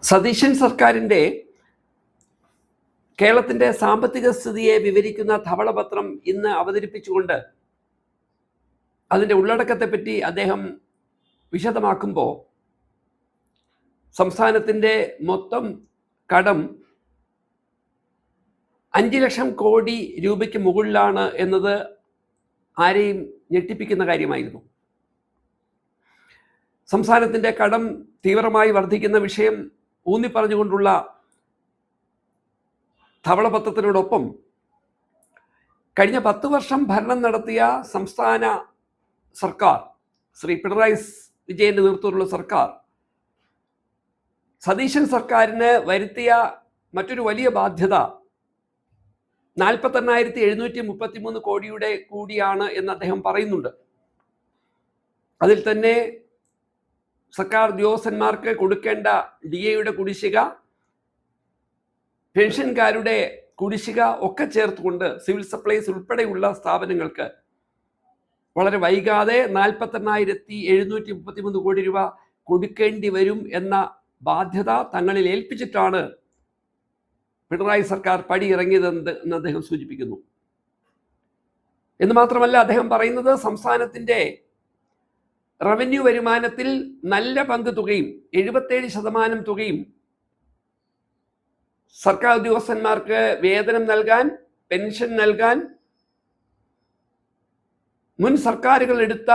സതീശൻ സർക്കാരിൻ്റെ കേരളത്തിൻ്റെ സാമ്പത്തിക സ്ഥിതിയെ വിവരിക്കുന്ന ധവളപത്രം ഇന്ന് അവതരിപ്പിച്ചുകൊണ്ട് അതിൻ്റെ ഉള്ളടക്കത്തെപ്പറ്റി അദ്ദേഹം വിശദമാക്കുമ്പോൾ സംസ്ഥാനത്തിൻ്റെ മൊത്തം കടം 5 ലക്ഷം കോടി രൂപയ്ക്ക് മുകളിലാണ് എന്നത് ആരെയും ഞെട്ടിപ്പിക്കുന്ന കാര്യമായിരുന്നു. സംസ്ഥാനത്തിൻ്റെ കടം തീവ്രമായി വർദ്ധിക്കുന്ന വിഷയം ഊന്നിപ്പറഞ്ഞുകൊണ്ടുള്ള ധവളപത്രത്തിനോടൊപ്പം കഴിഞ്ഞ 10 വർഷം ഭരണം നടത്തിയ സംസ്ഥാന സർക്കാർ, ശ്രീ പിണറായി വിജയൻ്റെ നേതൃത്വത്തിലുള്ള സർക്കാർ, സതീശൻ സർക്കാരിന് വരുത്തിയ മറ്റൊരു വലിയ ബാധ്യത 48,733 കോടിയുടെ കൂടിയാണ് എന്ന് അദ്ദേഹം പറയുന്നുണ്ട്. അതിൽ തന്നെ സർക്കാർ ഉദ്യോഗസ്ഥന്മാർക്ക് കൊടുക്കേണ്ട DAയുടെ കുടിശ്ശിക, പെൻഷൻകാരുടെ കുടിശ്ശിക ഒക്കെ ചേർത്തുകൊണ്ട് സിവിൽ സപ്ലൈസ് ഉൾപ്പെടെയുള്ള സ്ഥാപനങ്ങൾക്ക് വളരെ വൈകാതെ 48,733 കോടി രൂപ കൊടുക്കേണ്ടി വരും എന്ന ബാധ്യത തങ്ങളിൽ ഏൽപ്പിച്ചിട്ടാണ് പിണറായി സർക്കാർ പടിയിറങ്ങിയതെന്ന് അദ്ദേഹം സൂചിപ്പിക്കുന്നു. എന്ന് മാത്രമല്ല, അദ്ദേഹം പറയുന്നത് സംസ്ഥാനത്തിൻ്റെ റവന്യൂ വരുമാനത്തിൽ നല്ല പങ്ക് തുകയും 77% തുകയും സർക്കാർ ഉദ്യോഗസ്ഥന്മാർക്ക് വേതനം നൽകാൻ, പെൻഷൻ നൽകാൻ മുൻ സർക്കാരുകൾ എടുത്ത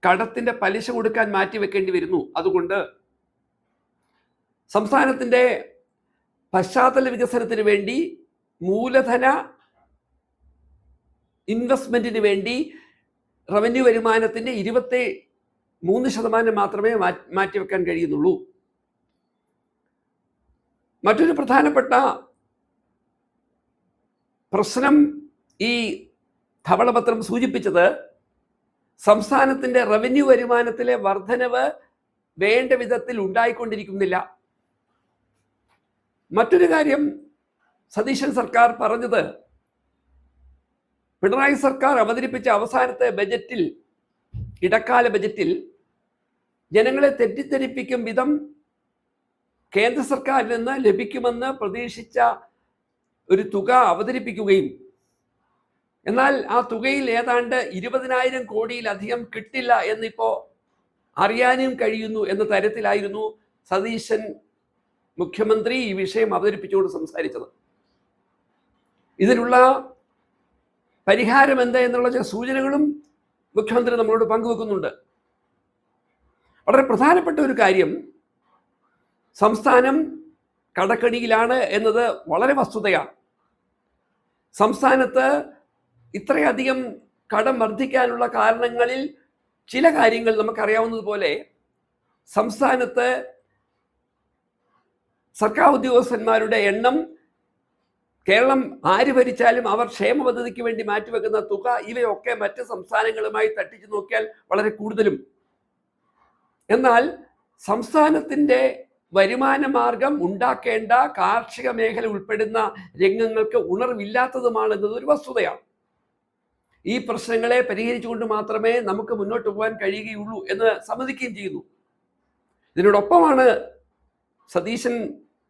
കടത്തിൻ്റെ പലിശ കൊടുക്കാൻ മാറ്റിവെക്കേണ്ടി വരുന്നു. അതുകൊണ്ട് സംസ്ഥാനത്തിൻ്റെ പശ്ചാത്തല വികസനത്തിന് വേണ്ടി, മൂലധന ഇൻവെസ്റ്റ്മെന്റിന് വേണ്ടി റവന്യൂ വരുമാനത്തിൻ്റെ 23% മാത്രമേ മാറ്റിവെക്കാൻ കഴിയുന്നുള്ളൂ. മറ്റൊരു പ്രധാനപ്പെട്ട പ്രശ്നം ഈ ധവളപത്രം സൂചിപ്പിച്ചത് സംസ്ഥാനത്തിൻ്റെ റവന്യൂ വരുമാനത്തിലെ വർധനവ് വേണ്ട വിധത്തിൽ ഉണ്ടായിക്കൊണ്ടിരിക്കുന്നില്ല. മറ്റൊരു കാര്യം സതീശൻ സർക്കാർ പറഞ്ഞത്, പിണറായി സർക്കാർ അവതരിപ്പിച്ച അവസാനത്തെ ബജറ്റിൽ, ഇടക്കാല ബജറ്റിൽ ജനങ്ങളെ തെറ്റിദ്ധരിപ്പിക്കും വിധം കേന്ദ്ര സർക്കാരിൽ നിന്ന് ലഭിക്കുമെന്ന് പ്രതീക്ഷിച്ച ഒരു തുക അവതരിപ്പിക്കുകയും എന്നാൽ ആ തുകയിൽ ഏതാണ്ട് 20,000 കോടിയിലധികം കിട്ടില്ല എന്നിപ്പോൾ അറിയാനും കഴിയുന്നു എന്ന തരത്തിലായിരുന്നു സതീശൻ മുഖ്യമന്ത്രി ഈ വിഷയം അവതരിപ്പിച്ചുകൊണ്ട് സംസാരിച്ചത്. ഇതിനുള്ള പരിഹാരം എന്താ എന്നുള്ള ചില സൂചനകളും മുഖ്യമന്ത്രി നമ്മളോട് പങ്കുവെക്കുന്നുണ്ട്. വളരെ പ്രധാനപ്പെട്ട ഒരു കാര്യം, സംസ്ഥാനം കടക്കണിയിലാണ് എന്നത് വളരെ വസ്തുതയാണ്. സംസ്ഥാനത്ത് ഇത്രയധികം കടം വർദ്ധിക്കാനുള്ള കാരണങ്ങളിൽ ചില കാര്യങ്ങൾ നമുക്കറിയാവുന്നതുപോലെ, സംസ്ഥാനത്ത് സർക്കാർ ഉദ്യോഗസ്ഥന്മാരുടെ എണ്ണം, കേരളം ആര് ഭരിച്ചാലും അവർ ക്ഷേമ പദ്ധതിക്ക് വേണ്ടി മാറ്റിവെക്കുന്ന തുക, ഇവയൊക്കെ മറ്റ് സംസ്ഥാനങ്ങളുമായി തട്ടിച്ചു നോക്കിയാൽ വളരെ കൂടുതലും. എന്നാൽ സംസ്ഥാനത്തിൻ്റെ വരുമാന മാർഗം ഉണ്ടാക്കേണ്ട കാർഷിക മേഖല ഉൾപ്പെടുന്ന രംഗങ്ങൾക്ക് ഉണർവില്ലാത്തതുമാണെന്നത് ഒരു വസ്തുതയാണ്. ഈ പ്രശ്നങ്ങളെ പരിഹരിച്ചുകൊണ്ട് മാത്രമേ നമുക്ക് മുന്നോട്ട് പോകാൻ കഴിയുകയുള്ളൂ എന്ന് സമ്മതിക്കുകയും ചെയ്യുന്നു. ഇതിനോടൊപ്പമാണ് സതീശൻ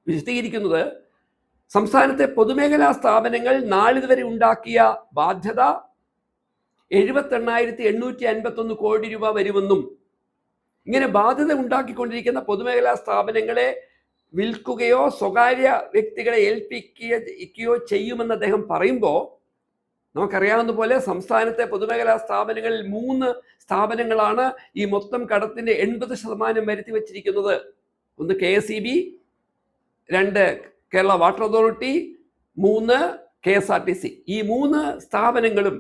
വിശദീകരിക്കുന്നത്, സംസ്ഥാനത്തെ പൊതുമേഖലാ സ്ഥാപനങ്ങൾ നാളിതുവരെ ഉണ്ടാക്കിയ ബാധ്യത 78,851 കോടി രൂപ വരുമെന്നും, ഇങ്ങനെ ബാധ്യത ഉണ്ടാക്കിക്കൊണ്ടിരിക്കുന്ന പൊതുമേഖലാ സ്ഥാപനങ്ങളെ വിൽക്കുകയോ സ്വകാര്യ വ്യക്തികളെ ഏൽപ്പിക്കുകയോ ചെയ്യുമെന്ന് അദ്ദേഹം പറയുമ്പോൾ, നമുക്കറിയാവുന്ന പോലെ സംസ്ഥാനത്തെ പൊതുമേഖലാ സ്ഥാപനങ്ങളിൽ 3 സ്ഥാപനങ്ങളാണ് ഈ മൊത്തം കടത്തിൻ്റെ 80% വരുത്തി വച്ചിരിക്കുന്നത്. ഒന്ന് KSEB, 2 Kerala water authority, 3 KSRTC. ഈ 3 സ്ഥാപനങ്ങളും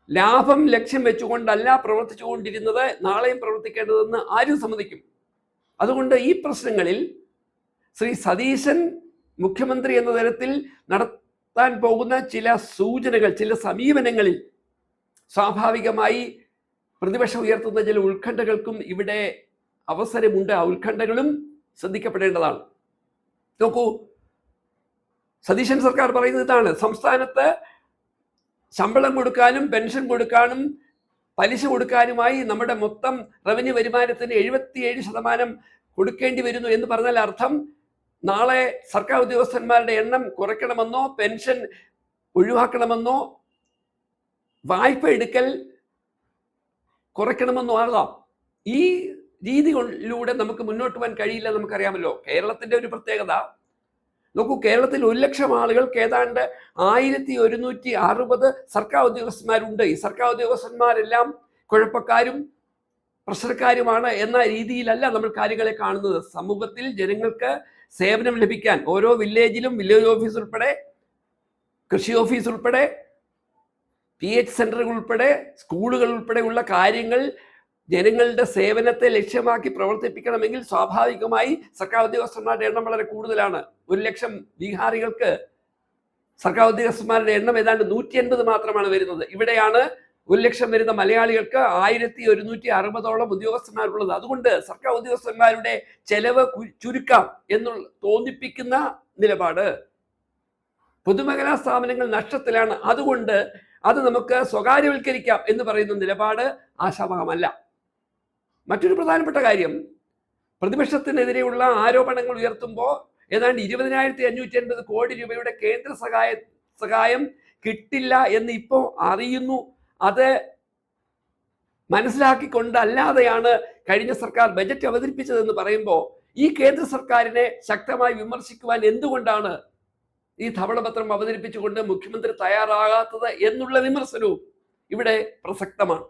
ലാഭം ലക്ഷ്യം വെച്ചുകൊണ്ടല്ല പ്രവർത്തിച്ചുകൊണ്ടിരുന്നത്, നാളെയും പ്രവർത്തിക്കേണ്ടതെന്ന് ആരും സമ്മതിക്കും. അതുകൊണ്ട് ഈ പ്രശ്നങ്ങളിൽ ശ്രീ സതീശൻ മുഖ്യമന്ത്രി എന്ന തരത്തിൽ നടത്താൻ പോകുന്ന ചില സൂചനകൾ, ചില സമീപനങ്ങളിൽ സ്വാഭാവികമായി പ്രതിപക്ഷം ഉയർത്തുന്ന ചില ഉത്കണ്ഠകൾക്കും ഇവിടെ അവസരമുണ്ട്. ആ ഉത്കണ്ഠകളും ശ്രദ്ധിക്കപ്പെടേണ്ടതാണ്. നോക്കൂ, സതീശൻ സർക്കാർ പറയുന്നത് ഇതാണ്: സംസ്ഥാനത്ത് ശമ്പളം കൊടുക്കാനും പെൻഷൻ കൊടുക്കാനും പലിശ കൊടുക്കാനുമായി നമ്മുടെ മൊത്തം റവന്യൂ വരുമാനത്തിന് 77% കൊടുക്കേണ്ടി വരുന്നു എന്ന് പറഞ്ഞാൽ അർത്ഥം നാളെ സർക്കാർ ഉദ്യോഗസ്ഥന്മാരുടെ എണ്ണം കുറയ്ക്കണമെന്നോ പെൻഷൻ ഒഴിവാക്കണമെന്നോ വായ്പ എടുക്കൽ കുറയ്ക്കണമെന്നോ ആകാം. ഈ രീതികളിലൂടെ നമുക്ക് മുന്നോട്ട് പോകാൻ കഴിയില്ല. നമുക്കറിയാമല്ലോ കേരളത്തിന്റെ ഒരു പ്രത്യേകത. നോക്കൂ, കേരളത്തിൽ 1 ലക്ഷം ആളുകൾക്ക് ഏതാണ്ട് 1160 സർക്കാർ ഉദ്യോഗസ്ഥന്മാരുണ്ട്. ഈ സർക്കാർ ഉദ്യോഗസ്ഥന്മാരെല്ലാം കുഴപ്പക്കാരും പ്രശ്നക്കാരുമാണ് എന്ന രീതിയിലല്ല നമ്മൾ കാര്യങ്ങളെ കാണുന്നത്. സമൂഹത്തിൽ ജനങ്ങൾക്ക് സേവനം ലഭിക്കാൻ ഓരോ വില്ലേജിലും വില്ലേജ് ഓഫീസ് ഉൾപ്പെടെ, കൃഷി ഓഫീസ് ഉൾപ്പെടെ, PH സെന്ററുകൾ ഉൾപ്പെടെ, സ്കൂളുകൾ ഉൾപ്പെടെയുള്ള കാര്യങ്ങൾ ജനങ്ങളുടെ സേവനത്തെ ലക്ഷ്യമാക്കി പ്രവർത്തിപ്പിക്കണമെങ്കിൽ സ്വാഭാവികമായി സർക്കാർ ഉദ്യോഗസ്ഥന്മാരുടെ എണ്ണം വളരെ കൂടുതലാണ്. 1 ലക്ഷം ബീഹാറികൾക്ക് സർക്കാർ ഉദ്യോഗസ്ഥന്മാരുടെ എണ്ണം ഏതാണ്ട് 180 മാത്രമാണ് വരുന്നത്. ഇവിടെയാണ് 1 ലക്ഷം വരുന്ന മലയാളികൾക്ക് 1160ഓളം ഉദ്യോഗസ്ഥന്മാരുള്ളത്. അതുകൊണ്ട് സർക്കാർ ഉദ്യോഗസ്ഥന്മാരുടെ ചെലവ് ചുരുക്കാം എന്നുള്ള തോന്നിപ്പിക്കുന്ന നിലപാട്. പൊതുമേഖലാ സ്ഥാപനങ്ങൾ നഷ്ടത്തിലാണ്, അതുകൊണ്ട് അത് നമുക്ക് സ്വകാര്യവൽക്കരിക്കാം എന്ന് പറയുന്ന നിലപാട് ആശാവഹമല്ല. മറ്റൊരു പ്രധാനപ്പെട്ട കാര്യം, പ്രതിപക്ഷത്തിനെതിരെയുള്ള ആരോപണങ്ങൾ ഉയർത്തുമ്പോൾ ഏതാണ്ട് 20,580 കോടി രൂപയുടെ കേന്ദ്ര സഹായം കിട്ടില്ല എന്ന് ഇപ്പോൾ അറിയുന്നു. അത് മനസ്സിലാക്കിക്കൊണ്ടല്ലാതെയാണ് കഴിഞ്ഞ സർക്കാർ ബജറ്റ് അവതരിപ്പിച്ചതെന്ന് പറയുമ്പോൾ ഈ കേന്ദ്ര സർക്കാരിനെ ശക്തമായി വിമർശിക്കുവാൻ എന്തുകൊണ്ടാണ് ഈ ധവളപത്രം അവതരിപ്പിച്ചുകൊണ്ട് മുഖ്യമന്ത്രി തയ്യാറാകാത്തത് എന്നുള്ള വിമർശനവും ഇവിടെ പ്രസക്തമാണ്.